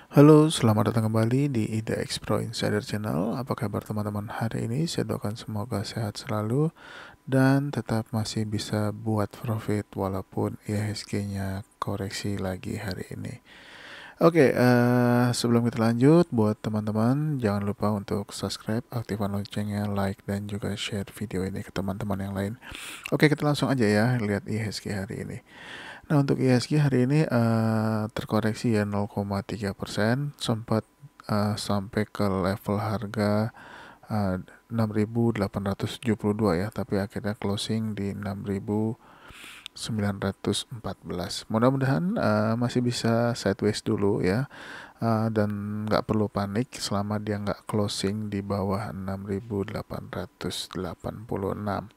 Halo, selamat datang kembali di IDX Pro Insider Channel. Apa kabar teman-teman hari ini? Saya doakan semoga sehat selalu dan tetap masih bisa buat profit walaupun IHSG-nya koreksi lagi hari ini. Oke, sebelum kita lanjut, buat teman-teman jangan lupa untuk subscribe, aktifkan loncengnya, like, dan juga share video ini ke teman-teman yang lain. Oke, kita langsung aja ya lihat IHSG hari ini. Nah, untuk IHSG hari ini terkoreksi ya 0,3%, sempat sampai ke level harga 6.872 ya, tapi akhirnya closing di 6.914. Mudah-mudahan masih bisa sideways dulu ya, dan nggak perlu panik selama dia nggak closing di bawah 6.886.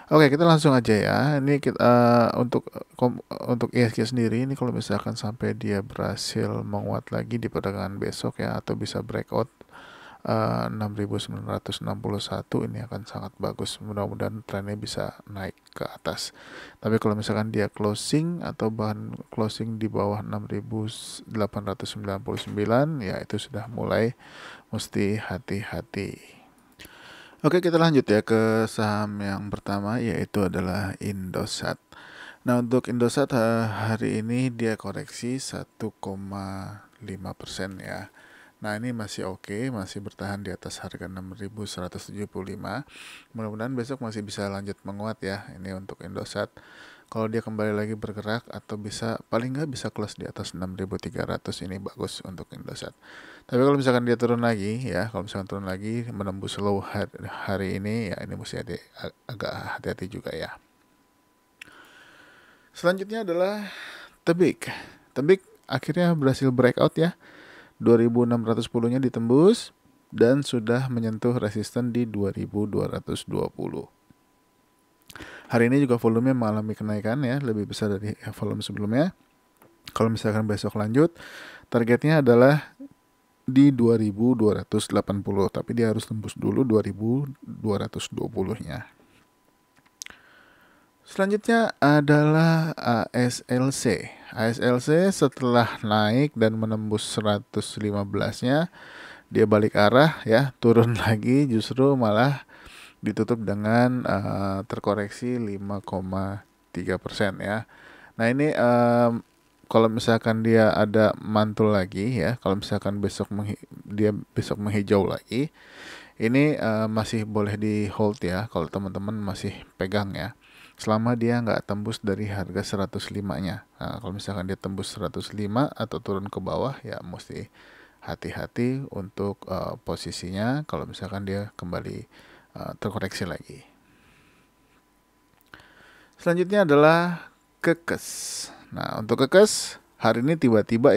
Oke, kita langsung aja ya. Ini kita untuk IHSG sendiri ini kalau misalkan sampai dia berhasil menguat lagi di perdagangan besok ya, atau bisa breakout 6.961, ini akan sangat bagus. Mudah-mudahan trennya bisa naik ke atas. Tapi kalau misalkan dia closing atau bahkan closing di bawah 6.899, ya itu sudah mulai mesti hati-hati. Oke, kita lanjut ya ke saham yang pertama, yaitu adalah Indosat. Nah, untuk Indosat hari ini dia koreksi 1,5% ya. Nah, ini masih oke, masih bertahan di atas harga 6.175. Mudah-mudahan besok masih bisa lanjut menguat ya. Ini untuk Indosat. Kalau dia kembali lagi bergerak atau bisa paling nggak bisa close di atas 6.300, ini bagus untuk Indosat. Tapi kalau misalkan dia turun lagi ya, kalau misalkan turun lagi menembus low hari ini ya, ini mesti agak hati-hati juga ya. Selanjutnya adalah Tebik. Tebik akhirnya berhasil breakout ya. 2610-nya ditembus dan sudah menyentuh resisten di 2220. Hari ini juga volumenya mengalami kenaikan ya, lebih besar dari volume sebelumnya. Kalau misalkan besok lanjut, targetnya adalah di 2280, tapi dia harus tembus dulu 2220-nya. Selanjutnya adalah ASLC. ASLC setelah naik dan menembus 115-nya, dia balik arah ya, turun lagi, justru malah ditutup dengan terkoreksi 5,3% ya. Nah, ini kalau misalkan dia ada mantul lagi ya, kalau misalkan dia besok menghijau lagi, ini masih boleh di hold ya, kalau teman-teman masih pegang ya, selama dia nggak tembus dari harga 105-nya. Nah, kalau misalkan dia tembus 105 atau turun ke bawah ya mesti hati-hati untuk posisinya kalau misalkan dia kembali terkoreksi lagi. Selanjutnya adalah Kekes. Nah, untuk Kekes hari ini tiba-tiba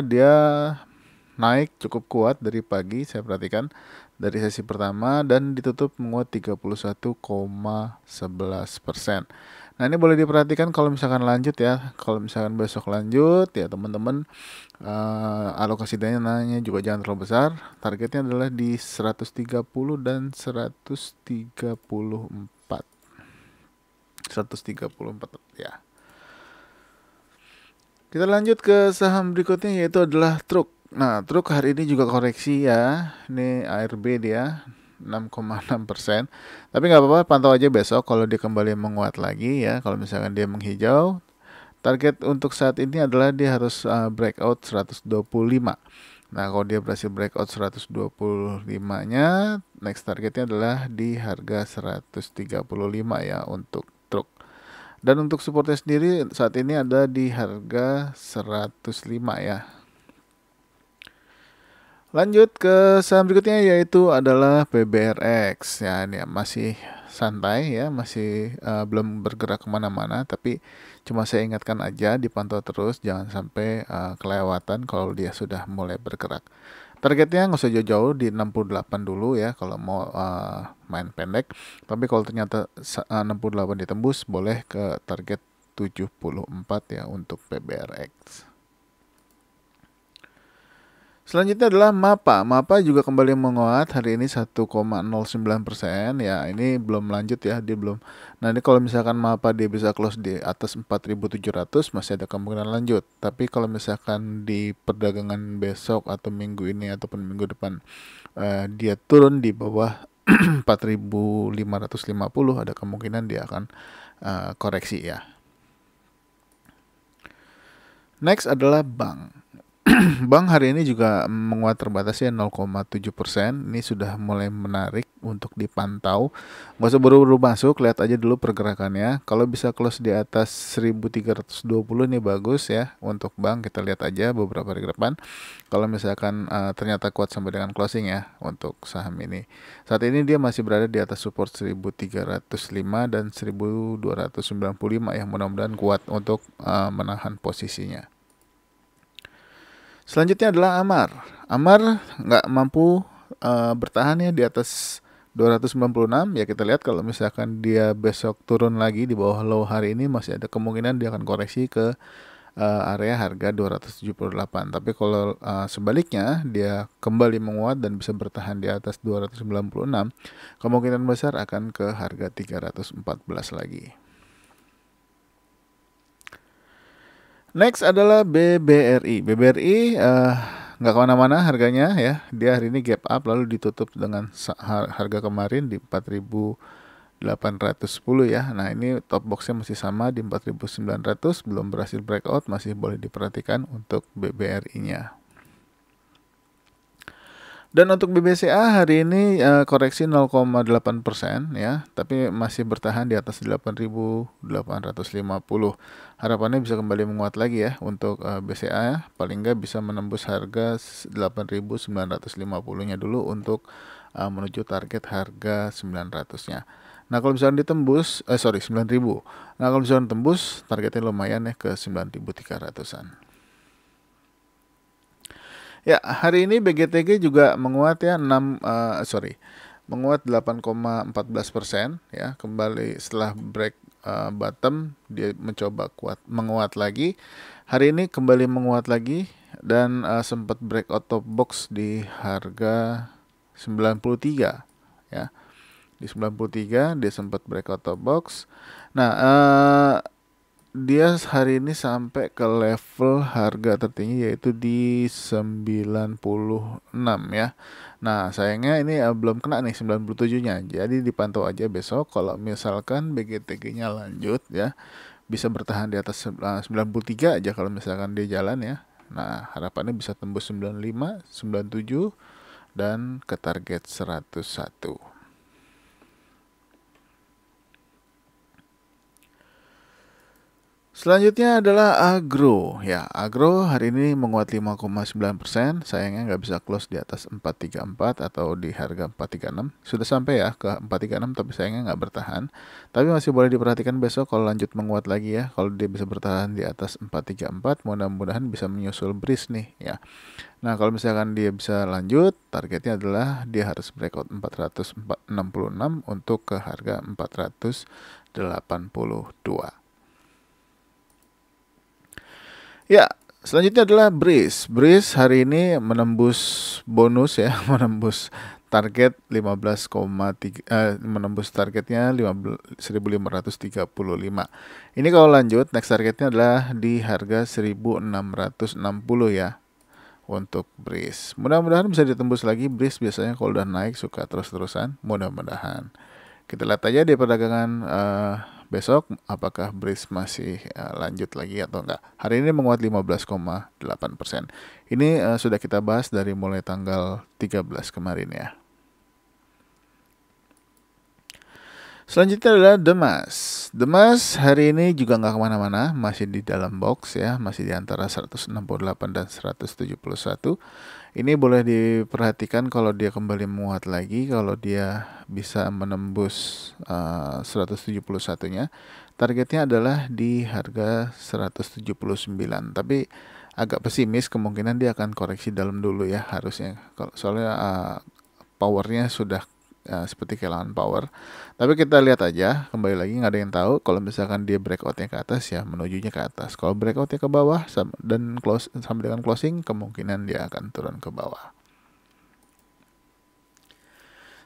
dia naik cukup kuat dari pagi, saya perhatikan dari sesi pertama, dan ditutup menguat 31,11%. Nah, ini boleh diperhatikan kalau misalkan lanjut ya, kalau misalkan besok lanjut ya teman-teman, alokasi dananya juga jangan terlalu besar. Targetnya adalah di 130 dan 134 ya. Kita lanjut ke saham berikutnya, yaitu adalah Truk. Nah, Truk hari ini juga koreksi ya. Ini ARB dia 6,6%. Tapi nggak apa-apa, pantau aja besok kalau dia kembali menguat lagi ya. Kalau misalkan dia menghijau, target untuk saat ini adalah dia harus breakout 125. Nah, kalau dia berhasil breakout 125-nya, next targetnya adalah di harga 135 ya untuk Truk. Dan untuk supportnya sendiri saat ini ada di harga 105 ya. Lanjut ke saham berikutnya, yaitu adalah PBRX. Ya, ini masih santai ya, masih belum bergerak kemana-mana. Tapi cuma saya ingatkan aja, dipantau terus, jangan sampai kelewatan kalau dia sudah mulai bergerak. Targetnya nggak usah jauh-jauh, di 68 dulu ya kalau mau main pendek. Tapi kalau ternyata 68 ditembus, boleh ke target 74 ya untuk PBRX. Selanjutnya adalah MAPA. MAPA juga kembali menguat hari ini 1,09% ya. Ini belum lanjut ya, dia belum. Nah, ini kalau misalkan MAPA dia bisa close di atas 4.700 masih ada kemungkinan lanjut. Tapi kalau misalkan di perdagangan besok atau minggu ini ataupun minggu depan dia turun di bawah 4.550 ada kemungkinan dia akan koreksi ya. Next adalah bank. Bank hari ini juga menguat terbatas ya 0,7%. Ini sudah mulai menarik untuk dipantau. Nggak usah buru-buru masuk, lihat aja dulu pergerakannya. Kalau bisa close di atas 1320 ini bagus ya untuk bank. Kita lihat aja beberapa hari ke depan. Kalau misalkan ternyata kuat sampai dengan closing ya untuk saham ini. Saat ini dia masih berada di atas support 1305 dan 1295 ya. Mudah-mudahan kuat untuk menahan posisinya. Selanjutnya adalah Amar. Amar nggak mampu bertahan ya di atas 296. Ya kita lihat kalau misalkan dia besok turun lagi di bawah low hari ini masih ada kemungkinan dia akan koreksi ke area harga 278. Tapi kalau sebaliknya dia kembali menguat dan bisa bertahan di atas 296, kemungkinan besar akan ke harga 314 lagi. Next adalah BBRI. BBRI nggak kemana-mana harganya ya. Dia hari ini gap up lalu ditutup dengan harga kemarin di 4.810 ya. Nah ini top boxnya masih sama di 4.900, belum berhasil breakout, masih boleh diperhatikan untuk BBRI-nya. Dan untuk BBCA hari ini koreksi 0,8% ya, tapi masih bertahan di atas 8.850. Harapannya bisa kembali menguat lagi ya untuk BCA ya. Paling nggak bisa menembus harga 8.950-nya dulu untuk menuju target harga 900-nya. Nah, kalau misalnya ditembus 9.000. Nah, kalau misalnya tembus targetnya lumayan ya ke 9.300-an. Ya, hari ini BGTG juga menguat ya menguat 8,14% ya, kembali setelah break bottom dia mencoba menguat lagi. Hari ini kembali menguat lagi dan sempat breakout top box di harga 93 ya. Di 93 dia sempat breakout top box. Nah, dia hari ini sampai ke level harga tertinggi yaitu di 96 ya. Nah sayangnya ini belum kena nih 97-nya. Jadi dipantau aja besok. Kalau misalkan BGTG-nya lanjut ya, bisa bertahan di atas 93 aja kalau misalkan dia jalan ya. Nah harapannya bisa tembus 95, 97 dan ke target 101. Selanjutnya adalah Agro. Ya, Agro hari ini menguat 5,9%. Sayangnya nggak bisa close di atas 434 atau di harga 436. Sudah sampai ya ke 436 tapi sayangnya nggak bertahan. Tapi masih boleh diperhatikan besok kalau lanjut menguat lagi ya. Kalau dia bisa bertahan di atas 434, mudah-mudahan bisa menyusul breeze nih ya. Nah, kalau misalkan dia bisa lanjut, targetnya adalah dia harus breakout 466 untuk ke harga 482. Ya, selanjutnya adalah Breeze. Breeze hari ini menembus bonus ya, menembus target 15,3 menembus targetnya 15.535. Ini kalau lanjut next targetnya adalah di harga 1.660 ya untuk Breeze. Mudah-mudahan bisa ditembus lagi. Breeze biasanya kalau udah naik suka terus-terusan, mudah-mudahan. Kita lihat aja di perdagangan besok apakah Breeze masih lanjut lagi atau enggak. Hari ini menguat 15,8%. Ini sudah kita bahas dari mulai tanggal 13 kemarin ya. Selanjutnya adalah Demas. Demas hari ini juga nggak kemana-mana, masih di dalam box ya, masih di antara 168 dan 171. Ini boleh diperhatikan kalau dia kembali menguat lagi, kalau dia bisa menembus 171-nya. Targetnya adalah di harga 179. Tapi agak pesimis, kemungkinan dia akan koreksi dalam dulu ya harusnya. Soalnya powernya sudah seperti kehilangan power. Tapi kita lihat aja, kembali lagi nggak ada yang tahu. Kalau misalkan dia breakoutnya ke atas ya menujunya ke atas. Kalau breakoutnya ke bawah dan sampai dengan closing, kemungkinan dia akan turun ke bawah.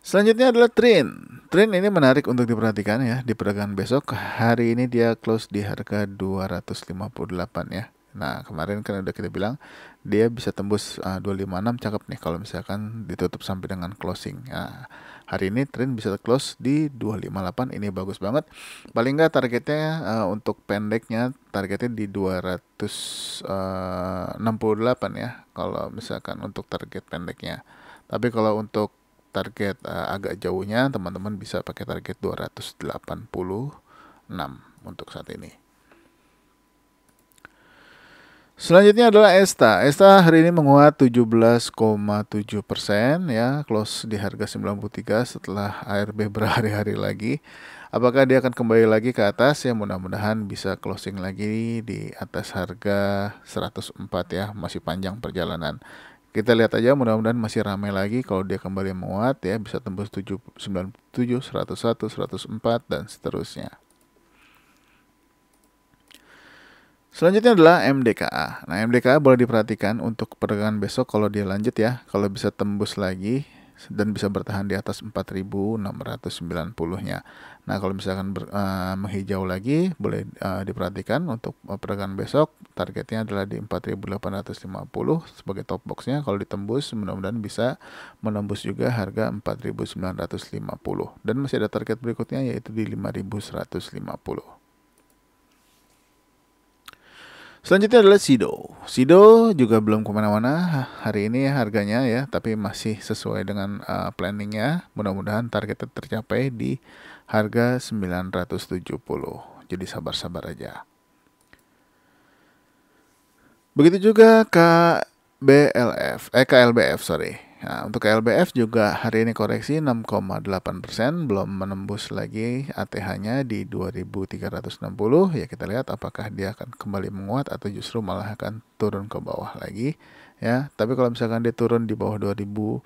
Selanjutnya adalah trend. Trend ini menarik untuk diperhatikan ya di perdagangan besok. Hari ini dia close di harga 258 ya. Nah, kemarin kan udah kita bilang dia bisa tembus 256, cakep nih kalau misalkan ditutup sampai dengan closing. Nah, hari ini trend bisa close di 258, ini bagus banget. Paling nggak targetnya untuk pendeknya targetnya di 268 ya kalau misalkan untuk target pendeknya. Tapi kalau untuk target agak jauhnya teman-teman bisa pakai target 286 untuk saat ini. Selanjutnya adalah ESTA. ESTA hari ini menguat 17,7% ya, close di harga 93 setelah ARB berhari-hari lagi. Apakah dia akan kembali lagi ke atas? Ya mudah-mudahan bisa closing lagi di atas harga 104 ya, masih panjang perjalanan. Kita lihat aja, mudah-mudahan masih ramai lagi. Kalau dia kembali menguat ya bisa tembus 97, 101, 104 dan seterusnya. Selanjutnya adalah MDKA. Nah, MDKA boleh diperhatikan untuk perdagangan besok kalau dia lanjut ya. Kalau bisa tembus lagi dan bisa bertahan di atas 4.690-nya. Nah, kalau misalkan menghijau lagi boleh diperhatikan untuk perdagangan besok. Targetnya adalah di 4.850 sebagai top boxnya. Kalau ditembus mudah-mudahan bisa menembus juga harga 4.950. Dan masih ada target berikutnya yaitu di 5.150. Selanjutnya adalah Sido. Sido juga belum kemana-mana hari ini harganya ya, tapi masih sesuai dengan planningnya. Mudah-mudahan targetnya tercapai di harga 970. Jadi sabar-sabar aja. Begitu juga KLBF, sorry. Nah, untuk KLBF juga hari ini koreksi 6,8%, belum menembus lagi ATH-nya di 2360. Ya kita lihat apakah dia akan kembali menguat atau justru malah akan turun ke bawah lagi ya. Tapi kalau misalkan dia turun di bawah 2270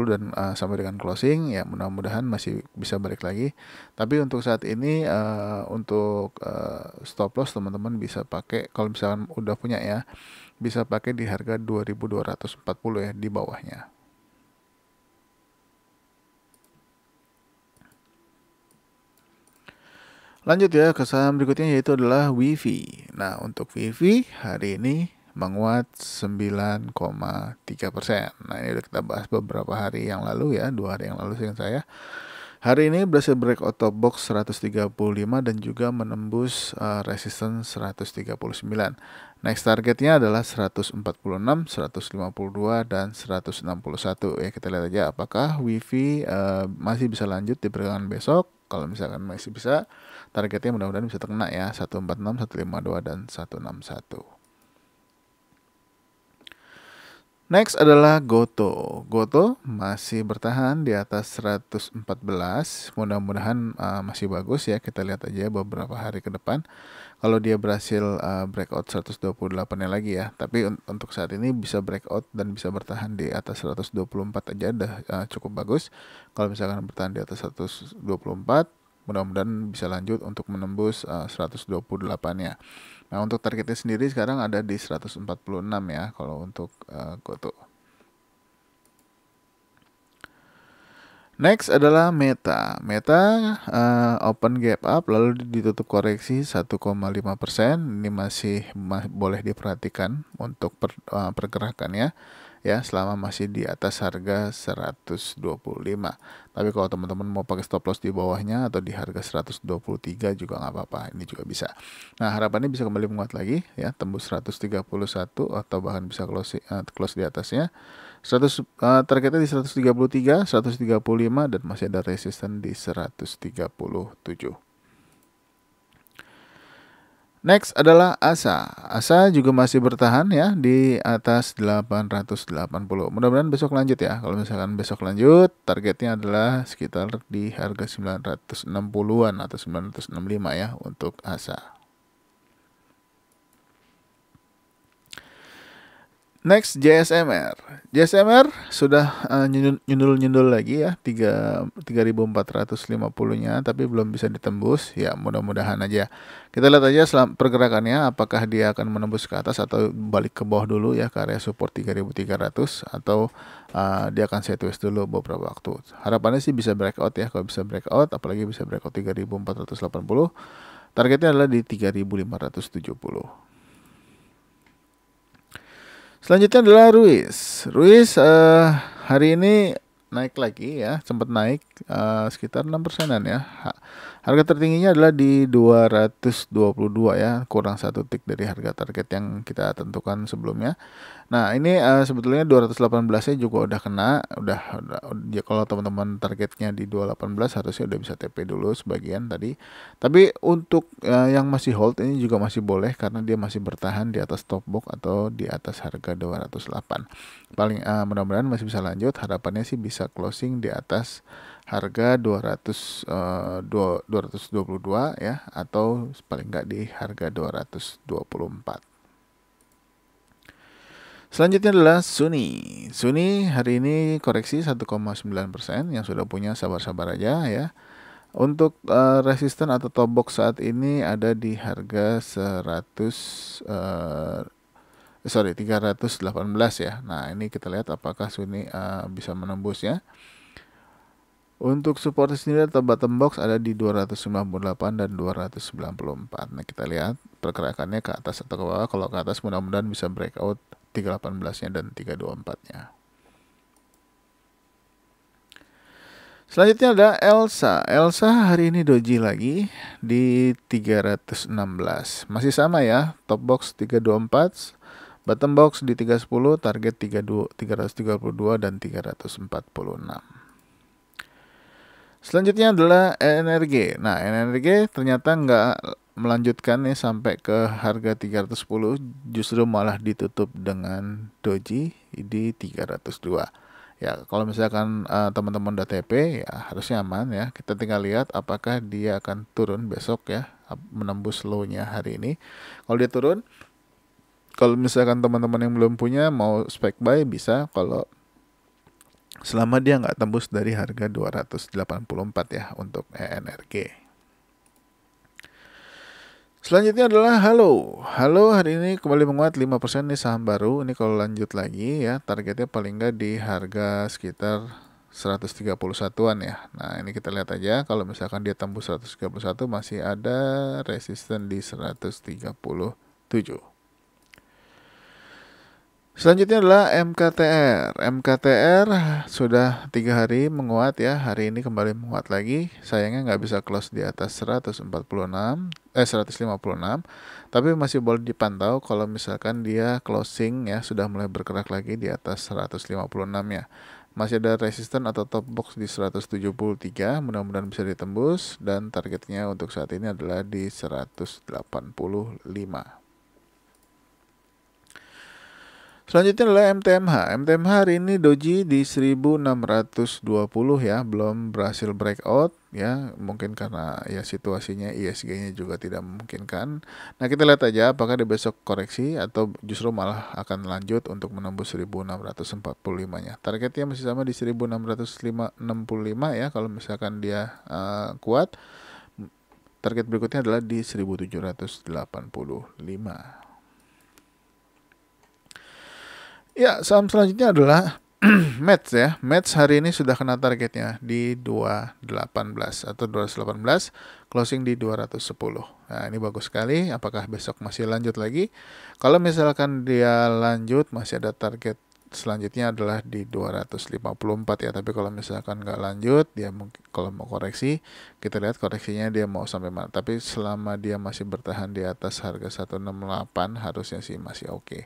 dan sampai dengan closing ya mudah-mudahan masih bisa balik lagi. Tapi untuk saat ini untuk stop loss teman-teman bisa pakai kalau misalkan udah punya ya, bisa pakai di harga 2240 ya, di bawahnya. Lanjut ya ke saham berikutnya yaitu adalah Wifi. Nah, untuk Wifi hari ini menguat 9,3%. Nah, ini udah kita bahas beberapa hari yang lalu ya, 2 hari yang lalu seingat saya. Hari ini berhasil breakout top box 135 dan juga menembus resistance 139. Next targetnya adalah 146, 152 dan 161 ya. Kita lihat aja apakah Wifi masih bisa lanjut di perdagangan besok. Kalau misalkan masih bisa, targetnya mudah-mudahan bisa terkena ya, 146, 152 dan 161. Next adalah Goto. Goto masih bertahan di atas 114. Mudah-mudahan masih bagus ya. Kita lihat aja beberapa hari ke depan. Kalau dia berhasil breakout 128-nya lagi ya. Tapi untuk saat ini bisa breakout dan bisa bertahan di atas 124 aja udah cukup bagus. Kalau misalkan bertahan di atas 124, mudah-mudahan bisa lanjut untuk menembus 128-nya. Nah, untuk targetnya sendiri sekarang ada di 146 ya kalau untuk Goto. Next adalah Meta. Meta open gap up lalu ditutup koreksi 1,5%. Ini masih boleh diperhatikan untuk pergerakannya ya selama masih di atas harga 125. Tapi kalau teman-teman mau pakai stop loss di bawahnya atau di harga 123 juga nggak apa-apa, ini juga bisa. Nah, harapannya bisa kembali menguat lagi ya, tembus 131 atau bahkan bisa close di atasnya. Targetnya di 133, 135 dan masih ada resisten di 137. Next adalah ASA. ASA juga masih bertahan ya di atas 880. Mudah-mudahan besok lanjut ya. Kalau misalkan besok lanjut, targetnya adalah sekitar di harga 960-an atau 965 ya untuk ASA. Next JSMR. JSMR sudah nyundul lagi ya 3450-nya tapi belum bisa ditembus ya, mudah-mudahan aja. Kita lihat aja pergerakannya apakah dia akan menembus ke atas atau balik ke bawah dulu ya ke area support 3300 atau dia akan sideways dulu beberapa waktu. Harapannya sih bisa breakout ya, kalau bisa breakout apalagi bisa breakout 3480. Targetnya adalah di 3570. Selanjutnya adalah Ruiz. Ruiz hari ini naik lagi ya, sempat naik sekitar 6%-an ya. Harga tertingginya adalah di 222 ya, kurang 1 tick dari harga target yang kita tentukan sebelumnya. Nah, ini sebetulnya 218-nya juga udah kena, ya kalau teman-teman targetnya di 218 harusnya udah bisa TP dulu sebagian tadi. Tapi untuk yang masih hold ini juga masih boleh karena dia masih bertahan di atas top box atau di atas harga 208. Paling mudah-mudahan masih bisa lanjut, harapannya sih bisa closing di atas harga 222 ya atau paling enggak di harga 224. Selanjutnya adalah Suni. Suni hari ini koreksi 1,9%, yang sudah punya sabar-sabar aja ya. Untuk resisten atau top box saat ini ada di harga 318 ya. Nah, ini kita lihat apakah Suni bisa menembusnya. Untuk support sendiri atau bottom box ada di 298 dan 294. Nah, kita lihat pergerakannya ke atas atau ke bawah. Kalau ke atas mudah-mudahan bisa breakout 318-nya dan 324-nya. Selanjutnya ada Elsa. Elsa hari ini doji lagi di 316. Masih sama ya, top box 324, bottom box di 310, target 332 dan 346. Selanjutnya adalah NRG. Nah, NRG ternyata nggak melanjutkan nih sampai ke harga 310, justru malah ditutup dengan doji di 302. Ya, kalau misalkan teman-teman udah TP ya harusnya aman ya. Kita tinggal lihat apakah dia akan turun besok ya, menembus low-nya hari ini. Kalau dia turun, kalau misalkan teman-teman yang belum punya mau spec buy bisa, kalau selama dia nggak tembus dari harga 284 ya untuk ENRG. Selanjutnya adalah Halo. Halo hari ini kembali menguat 5% nih, saham baru. Ini kalau lanjut lagi ya, targetnya paling nggak di harga sekitar 131-an ya. Nah, ini kita lihat aja kalau misalkan dia tembus 131 masih ada resisten di 137. Selanjutnya adalah MKTR. MKTR sudah 3 hari menguat ya. Hari ini kembali menguat lagi. Sayangnya nggak bisa close di atas 156, 156. Tapi masih boleh dipantau kalau misalkan dia closing ya sudah mulai bergerak lagi di atas 156 ya. Masih ada resisten atau top box di 173. Mudah-mudahan bisa ditembus dan targetnya untuk saat ini adalah di 185. Selanjutnya adalah MTMH. MTMH hari ini doji di 1620 ya, belum berhasil breakout ya, mungkin karena ya situasinya ISG-nya juga tidak memungkinkan. Nah, kita lihat aja apakah di besok koreksi atau justru malah akan lanjut untuk menembus 1645-nya. Targetnya masih sama di 1665 ya, kalau misalkan dia kuat. Target berikutnya adalah di 1785. Ya, saham selanjutnya adalah Mets ya. Mets hari ini sudah kena targetnya di 218 atau 218, closing di 210. Nah, ini bagus sekali. Apakah besok masih lanjut lagi? Kalau misalkan dia lanjut, masih ada target selanjutnya adalah di 254 ya. Tapi kalau misalkan nggak lanjut, dia mungkin kalau mau koreksi, kita lihat koreksinya dia mau sampai mana. Tapi selama dia masih bertahan di atas harga 168, harusnya sih masih oke.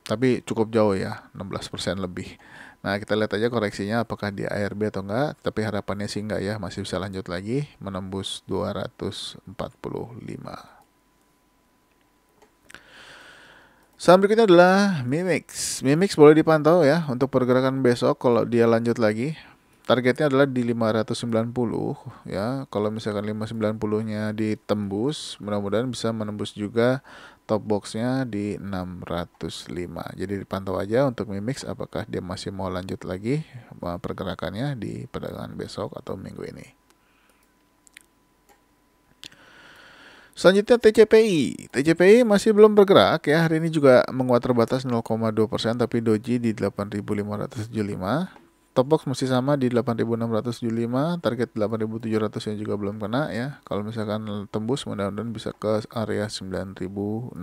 Tapi cukup jauh ya, 16% lebih. Nah, kita lihat aja koreksinya apakah di ARB atau enggak. Tapi harapannya sih enggak ya, masih bisa lanjut lagi menembus 245. Saham berikutnya adalah Mimix. Mimix boleh dipantau ya untuk pergerakan besok kalau dia lanjut lagi. Targetnya adalah di 590 ya. Kalau misalkan 590-nya ditembus, mudah-mudahan bisa menembus juga top boxnya di 605. Jadi dipantau aja untuk Mimix apakah dia masih mau lanjut lagi pergerakannya di perdagangan besok atau minggu ini. Selanjutnya TCPI. TCPI masih belum bergerak ya. Hari ini juga menguat terbatas 0,2%, tapi doji di 8.575. Top box masih sama di 8.675, target 8.700 yang juga belum kena ya. Kalau misalkan tembus mudah-mudahan bisa ke area 9.625.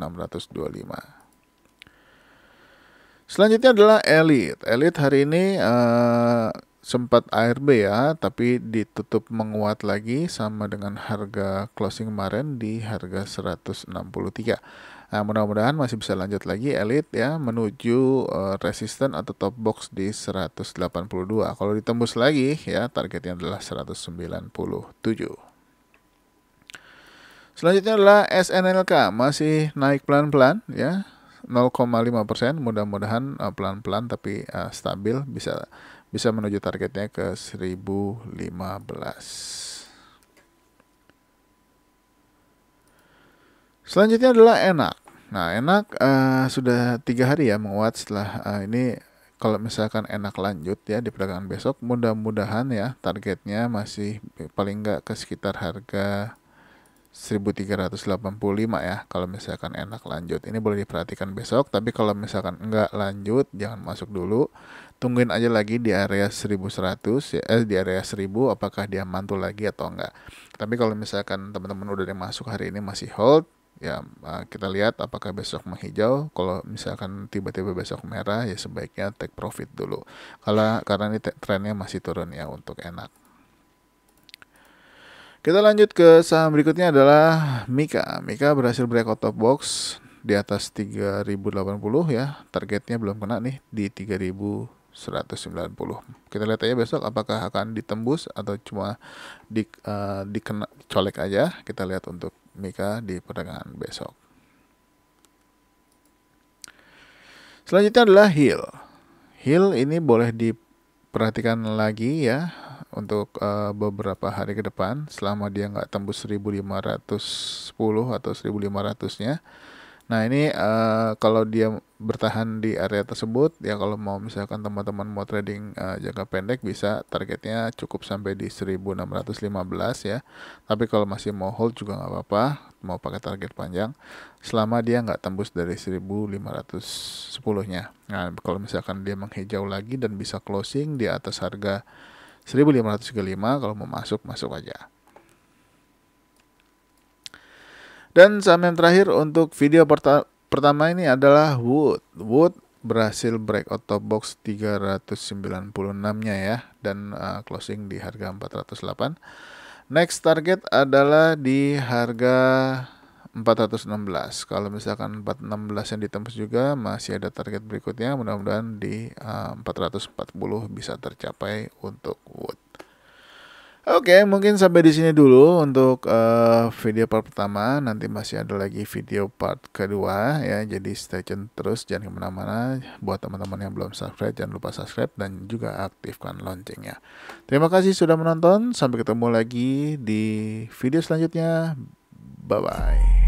Selanjutnya adalah Elite. Elite hari ini sempat ARB ya, tapi ditutup menguat lagi sama dengan harga closing kemarin di harga 163. Nah, mudah-mudahan masih bisa lanjut lagi Elite ya menuju resisten atau top box di 182. Kalau ditembus lagi ya targetnya adalah 197. Selanjutnya adalah SNLK, masih naik pelan-pelan ya. 0,5%, mudah-mudahan pelan-pelan tapi stabil, bisa menuju targetnya ke 1015. Selanjutnya adalah Enak. Nah, Enak sudah 3 hari ya menguat setelah ini. Kalau misalkan Enak lanjut ya di perdagangan besok, mudah-mudahan ya targetnya masih paling enggak ke sekitar harga 1385 ya. Kalau misalkan Enak lanjut, ini boleh diperhatikan besok. Tapi kalau misalkan enggak lanjut, jangan masuk dulu. Tungguin aja lagi di area 1100 ya, di area 1000 apakah dia mantul lagi atau enggak. Tapi kalau misalkan teman-teman udah masuk hari ini masih hold ya, kita lihat apakah besok menghijau. Kalau misalkan tiba-tiba besok merah ya sebaiknya take profit dulu. Karena ini trennya masih turun ya untuk Enak. Kita lanjut ke saham berikutnya adalah Mika. Mika berhasil breakout top box di atas 3080 ya. Targetnya belum kena nih di 3190. Kita lihat aja besok apakah akan ditembus atau cuma dikena colek aja. Kita lihat untuk Mika di perdagangan besok. Selanjutnya adalah Hill. Hill ini boleh diperhatikan lagi ya untuk beberapa hari ke depan selama dia nggak tembus 1510 atau 1500-nya. Nah, ini kalau dia bertahan di area tersebut ya, kalau mau misalkan teman-teman mau trading jangka pendek bisa targetnya cukup sampai di 1615 ya. Tapi kalau masih mau hold juga nggak apa-apa, mau pakai target panjang selama dia nggak tembus dari 1510-nya. Nah, kalau misalkan dia menghijau lagi dan bisa closing di atas harga 1535, kalau mau masuk aja. Dan saham yang terakhir untuk video pertama ini adalah Wood. Wood berhasil breakout top box 396-nya ya, dan closing di harga 408. Next target adalah di harga 416. Kalau misalkan 416 yang ditembus juga masih ada target berikutnya, mudah-mudahan di 440 bisa tercapai untuk Wood. Oke, mungkin sampai di sini dulu untuk video part pertama. Nanti masih ada lagi video part kedua ya. Jadi stay tune terus, jangan kemana-mana. Buat teman-teman yang belum subscribe, jangan lupa subscribe dan juga aktifkan loncengnya. Terima kasih sudah menonton. Sampai ketemu lagi di video selanjutnya. Bye-bye.